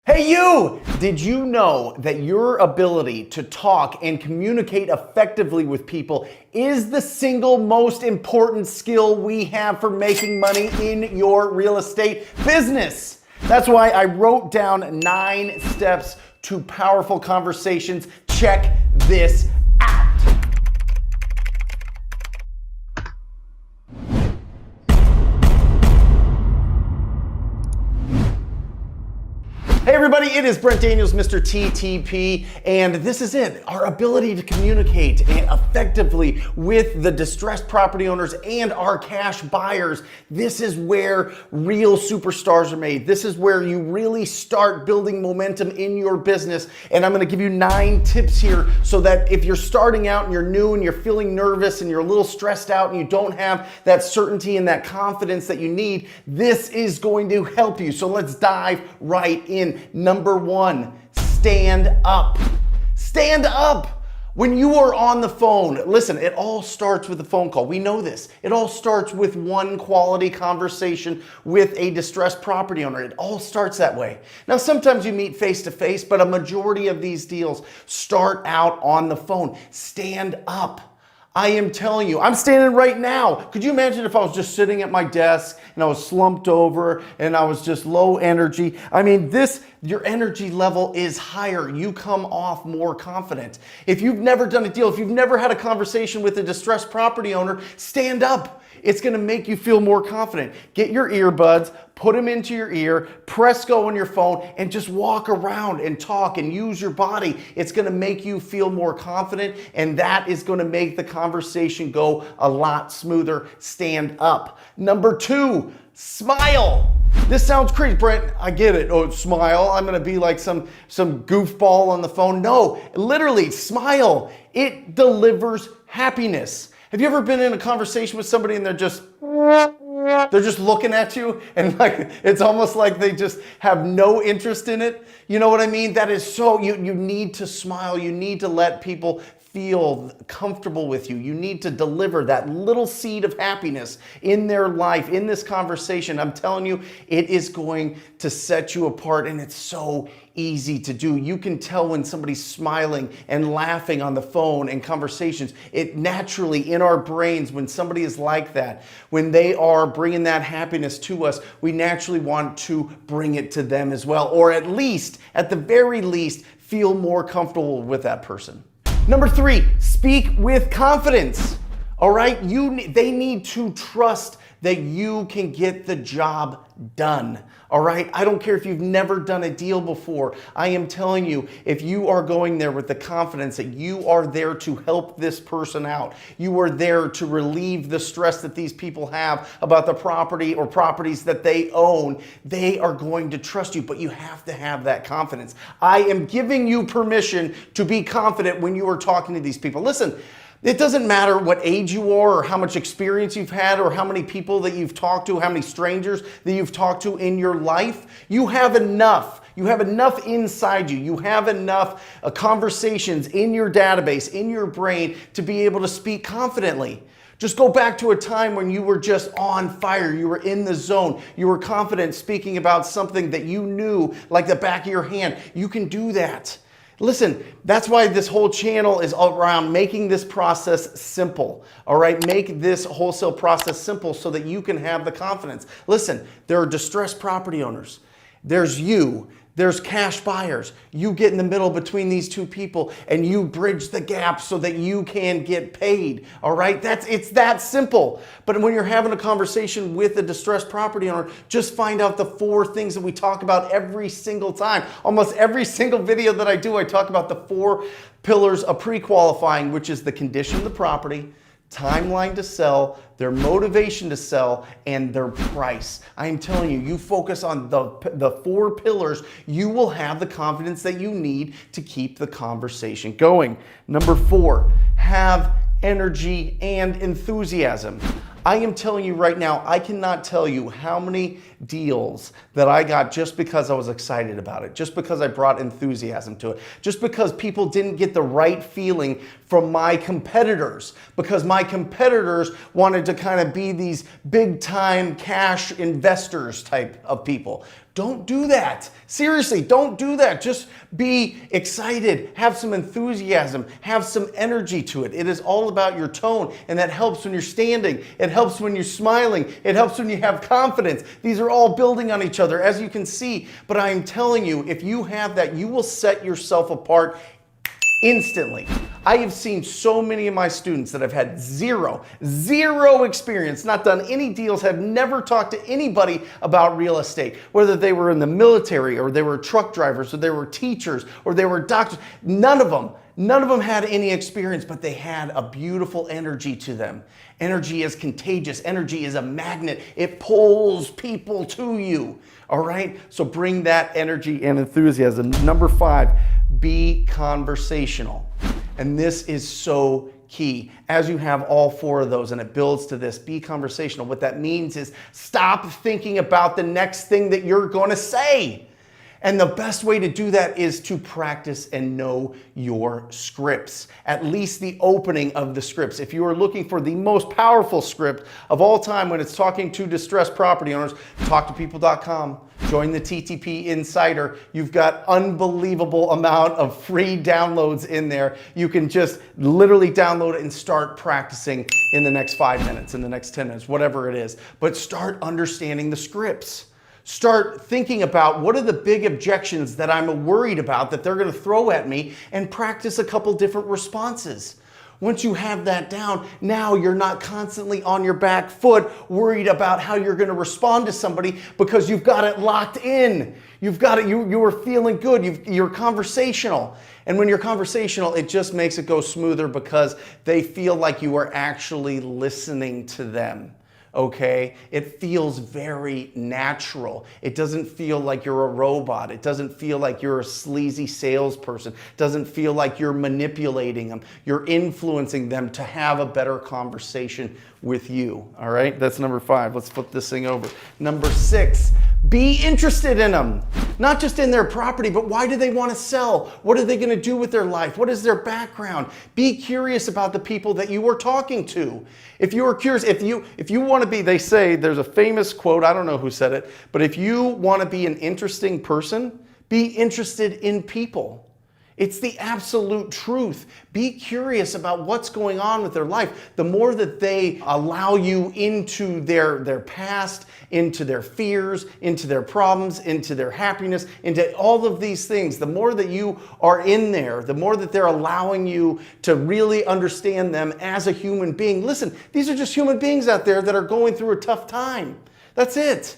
Hey you! Did you know that your ability to talk and communicate effectively with people is the single most important skill we have for making money in your real estate business? That's why I wrote down 9 steps to powerful conversations. Check this out. Hey everybody, it is Brent Daniels, Mr. TTP, and this is it. Our ability to communicate effectively with the distressed property owners and our cash buyers. This is where real superstars are made. This is where you really start building momentum in your business. And I'm gonna give you 9 tips here so that if you're starting out and you're new and you're feeling nervous and you're a little stressed out and you don't have that certainty and that confidence that you need, this is going to help you. So let's dive right in. Number 1, stand up. Stand up. When you are on the phone, listen, it all starts with a phone call. We know this. It all starts with one quality conversation with a distressed property owner. It all starts that way. Now, sometimes you meet face to face, but a majority of these deals start out on the phone. Stand up. I am telling you, I'm standing right now. Could you imagine if I was just sitting at my desk and I was slumped over and I was just low energy? I mean, your energy level is higher. You come off more confident. If you've never done a deal, if you've never had a conversation with a distressed property owner, stand up. It's gonna make you feel more confident. Get your earbuds, put them into your ear, press go on your phone, and just walk around and talk and use your body. It's gonna make you feel more confident, and that is gonna make the conversation go a lot smoother. Stand up. Number 2, smile. This sounds crazy, Brent. I get it. Oh, smile. I'm gonna be like some goofball on the phone. No, literally, smile. It delivers happiness. Have you ever been in a conversation with somebody and they're just looking at you and like it's almost like they just have no interest in it? You know what I mean? That is so, you need to smile. You need to let people feel comfortable with you. You need to deliver that little seed of happiness in their life, in this conversation. I'm telling you, it is going to set you apart, and it's so easy to do. You can tell when somebody's smiling and laughing on the phone and conversations. It naturally, in our brains, when somebody is like that, when they are bringing that happiness to us, we naturally want to bring it to them as well, or at least, at the very least, feel more comfortable with that person. Number 3, speak with confidence. All right, they need to trust that you can get the job done. All right, I don't care if you've never done a deal before. I am telling you, if you are going there with the confidence that you are there to help this person out, you are there to relieve the stress that these people have about the property or properties that they own, they are going to trust you, but you have to have that confidence. I am giving you permission to be confident when you are talking to these people. Listen, it doesn't matter what age you are or how much experience you've had or how many people that you've talked to, how many strangers that you've talked to in your life. You have enough. You have enough inside you. You have enough conversations in your database, in your brain to be able to speak confidently. Just go back to a time when you were just on fire. You were in the zone. You were confident speaking about something that you knew like the back of your hand. You can do that. Listen, that's why this whole channel is around making this process simple, all right? Make this wholesale process simple so that you can have the confidence. Listen, there are distressed property owners. There's you. There's cash buyers. You get in the middle between these two people and you bridge the gap so that you can get paid, all right? It's that simple. But when you're having a conversation with a distressed property owner, just find out the 4 things that we talk about every single time. Almost every single video that I do, I talk about the 4 pillars of pre-qualifying, which is the condition of the property, timeline to sell, their motivation to sell, and their price. I am telling you, you focus on the 4 pillars, you will have the confidence that you need to keep the conversation going. Number 4, have energy and enthusiasm. I am telling you right now, I cannot tell you how many deals that I got just because I was excited about it, just because I brought enthusiasm to it, just because people didn't get the right feeling from my competitors, because my competitors wanted to kind of be these big time cash investors type of people. Don't do that. Seriously, don't do that. Just be excited, have some enthusiasm, have some energy to it. It is all about your tone, and that helps when you're standing. It helps when you're smiling. It helps when you have confidence. These are all building on each other, as you can see. But I am telling you, if you have that, you will set yourself apart instantly. I have seen so many of my students that have had zero experience, not done any deals, have never talked to anybody about real estate, whether they were in the military or they were truck drivers or they were teachers or they were doctors. None of them had any experience, but they had a beautiful energy to them. Energy is contagious. Energy is a magnet. It pulls people to you. All right? So bring that energy and enthusiasm. Number 5, be conversational. And this is so key. As you have all 4 of those, and it builds to this, be conversational. What that means is stop thinking about the next thing that you're going to say. And the best way to do that is to practice and know your scripts, at least the opening of the scripts. If you are looking for the most powerful script of all time when it's talking to distressed property owners, talktopeople.com. Join the TTP Insider. You've got unbelievable amount of free downloads in there. You can just literally download it and start practicing in the next 5 minutes, in the next 10 minutes, whatever it is. But start understanding the scripts. Start thinking about what are the big objections that I'm worried about that they're going to throw at me, and practice a couple different responses. Once you have that down, now you're not constantly on your back foot worried about how you're going to respond to somebody, because you've got it locked in. You've got it, you are feeling good. You're conversational. And when you're conversational, it just makes it go smoother because they feel like you are actually listening to them. Okay? It feels very natural. It doesn't feel like you're a robot. It doesn't feel like you're a sleazy salesperson. It doesn't feel like you're manipulating them. You're influencing them to have a better conversation with you. All right? That's number 5. Let's flip this thing over. Number 6, be interested in them. Not just in their property, but why do they want to sell? What are they going to do with their life? What is their background? Be curious about the people that you are talking to. If you are curious, if you want to be, they say, there's a famous quote, I don't know who said it, but if you want to be an interesting person, be interested in people. It's the absolute truth. Be curious about what's going on with their life. The more that they allow you into their past, into their fears, into their problems, into their happiness, into all of these things, the more that you are in there, the more that they're allowing you to really understand them as a human being. Listen, these are just human beings out there that are going through a tough time. That's it.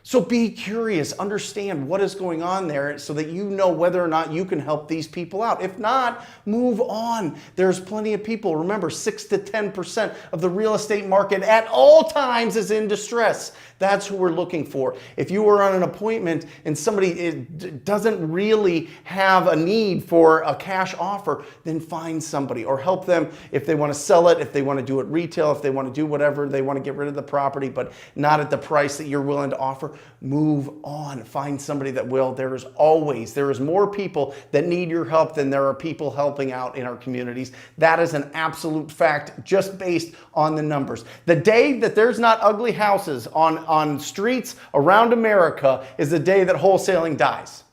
So be curious, understand what is going on there so that you know whether or not you can help these people out. If not, move on. There's plenty of people. Remember, 6 to 10% of the real estate market at all times is in distress. That's who we're looking for. If you are on an appointment and somebody doesn't really have a need for a cash offer, then find somebody or help them if they want to sell it, if they want to do it retail, if they want to do whatever, they want to get rid of the property, but not at the price that you're willing to offer. Move on. Find somebody that will. There is more people that need your help than there are people helping out in our communities. That is an absolute fact just based on the numbers. The day that there's not ugly houses on streets around America is the day that wholesaling dies.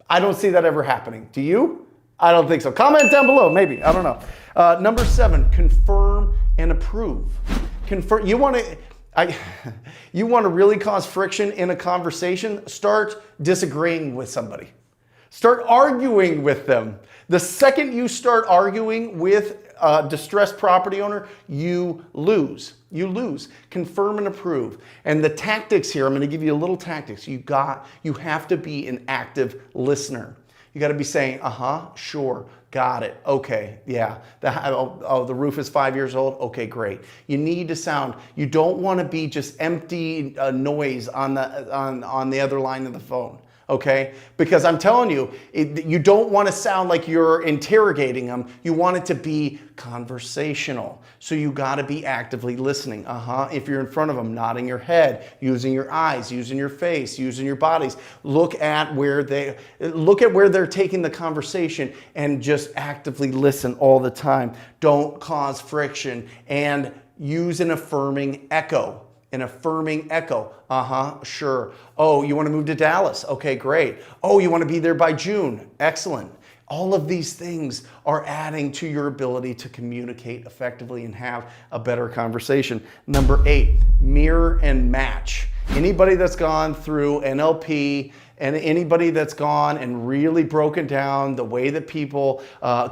I don't see that ever happening. Do you? I don't think so. Comment down below, maybe. I don't know. Number 7, confirm and approve. Confirm. You want to really cause friction in a conversation? Start disagreeing with somebody. Start arguing with them. The second you start arguing with a distressed property owner, you lose. You lose. Confirm and approve. And the tactics here, I'm going to give you a little tactics. You have to be an active listener. You got to be saying, sure, got it, okay, yeah. The roof is 5 years old, okay, great. You need to sound, you don't want to be just empty noise on the other line of the phone. Okay? Because I'm telling you, you don't want to sound like you're interrogating them. You want it to be conversational. So you got to be actively listening. If you're in front of them, nodding your head, using your eyes, using your face, using your bodies. Look at where they're taking the conversation and just actively listen all the time. Don't cause friction and use an affirming echo. an affirming echo. Sure. Oh, you want to move to Dallas? Okay, great. Oh, you want to be there by June? Excellent. All of these things are adding to your ability to communicate effectively and have a better conversation. Number 8, mirror and match. Anybody that's gone through NLP and anybody that's gone and really broken down the way that people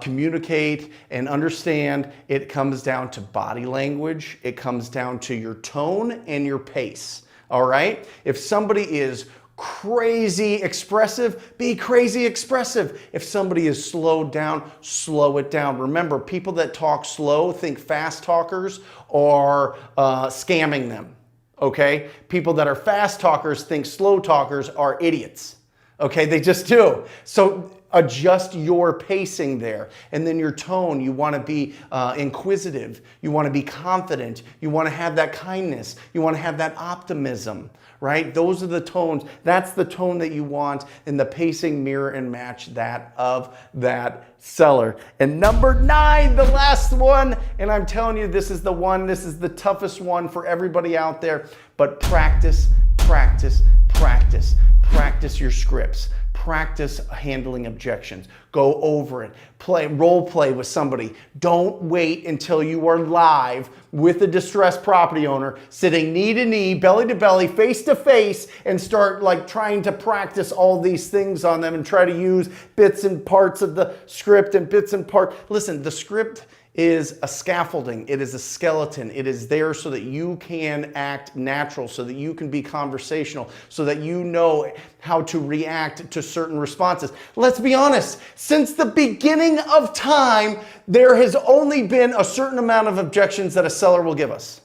communicate and understand, it comes down to body language. It comes down to your tone and your pace. All right? If somebody is crazy expressive, be crazy expressive. If somebody is slowed down, slow it down. Remember, people that talk slow think fast talkers are scamming them. Okay? People that are fast talkers think slow talkers are idiots. Okay? They just do. So adjust your pacing there. And then your tone, you want to be inquisitive. You want to be confident. You want to have that kindness. You want to have that optimism, right? Those are the tones. That's the tone that you want in the pacing, mirror, and match that of that seller. And number 9, the last one, and I'm telling you, this is the one, this is the toughest one for everybody out there, but practice, practice, practice. Practice your scripts. Practice handling objections. Go over it. Role play with somebody. Don't wait until you are live with a distressed property owner, sitting knee to knee, belly to belly, face to face, and start like trying to practice all these things on them and try to use bits and parts of the script and bits and parts. Listen, the script is a scaffolding. It is a skeleton. It is there so that you can act natural, so that you can be conversational, so that you know how to react to certain responses. Let's be honest, since the beginning of time, there has only been a certain amount of objections that a seller will give us.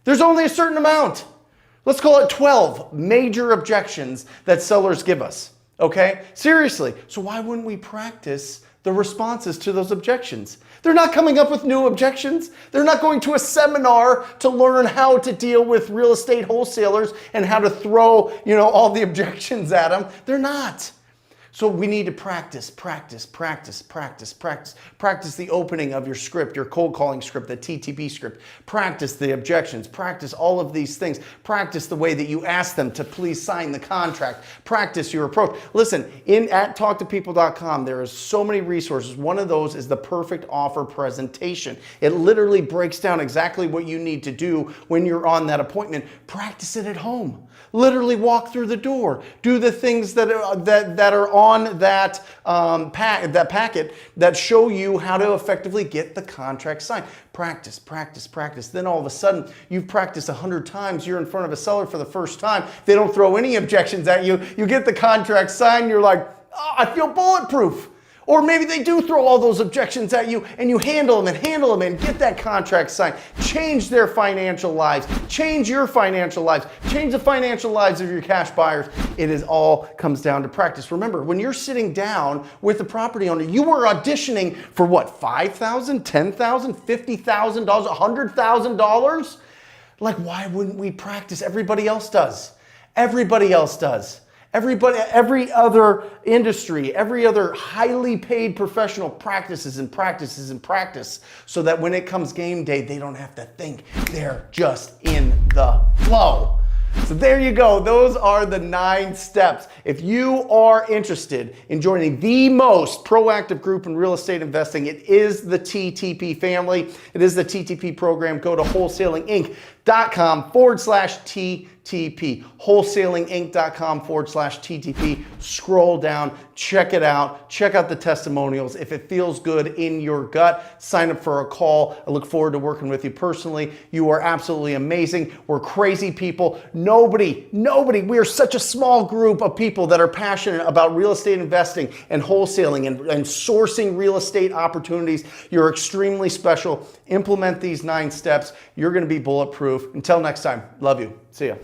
There's only a certain amount. Let's call it 12 major objections that sellers give us. Okay? Seriously. So why wouldn't we practice the responses to those objections? They're not coming up with new objections. They're not going to a seminar to learn how to deal with real estate wholesalers and how to throw, all the objections at them. They're not. So we need to practice, practice, practice, practice, practice. Practice the opening of your script, your cold calling script, the TTP script. Practice the objections. Practice all of these things. Practice the way that you ask them to please sign the contract. Practice your approach. Listen, at talktopeople.com, there is so many resources. One of those is the perfect offer presentation. It literally breaks down exactly what you need to do when you're on that appointment. Practice it at home. Literally walk through the door. Do the things that are on that packet that show you how to effectively get the contract signed. Practice, practice, practice. Then all of a sudden, you've practiced 100 times. You're in front of a seller for the first time. They don't throw any objections at you. You get the contract signed. You're like, oh, I feel bulletproof. Or maybe they do throw all those objections at you and you handle them and get that contract signed. Change their financial lives. Change your financial lives. Change the financial lives of your cash buyers. It is all comes down to practice. Remember, when you're sitting down with the property owner, you were auditioning for what, $5,000, $10,000, $50,000, $100,000? Like, why wouldn't we practice? Everybody else does. Everybody else does. Every other industry, every other highly paid professional practices and practices and practice so that when it comes game day, they don't have to think. They're just in the flow. So there you go. Those are the 9 steps. If you are interested in joining the most proactive group in real estate investing, it is the TTP family. It is the TTP program. Go to wholesalinginc.com/TTP. Wholesalinginc.com/TTP. Scroll down, check it out. Check out the testimonials. If it feels good in your gut, sign up for a call. I look forward to working with you personally. You are absolutely amazing. We're crazy people. Nobody, we are such a small group of people that are passionate about real estate investing and wholesaling and sourcing real estate opportunities. You're extremely special. Implement these 9 steps. You're going to be bulletproof. Until next time, love you. See ya.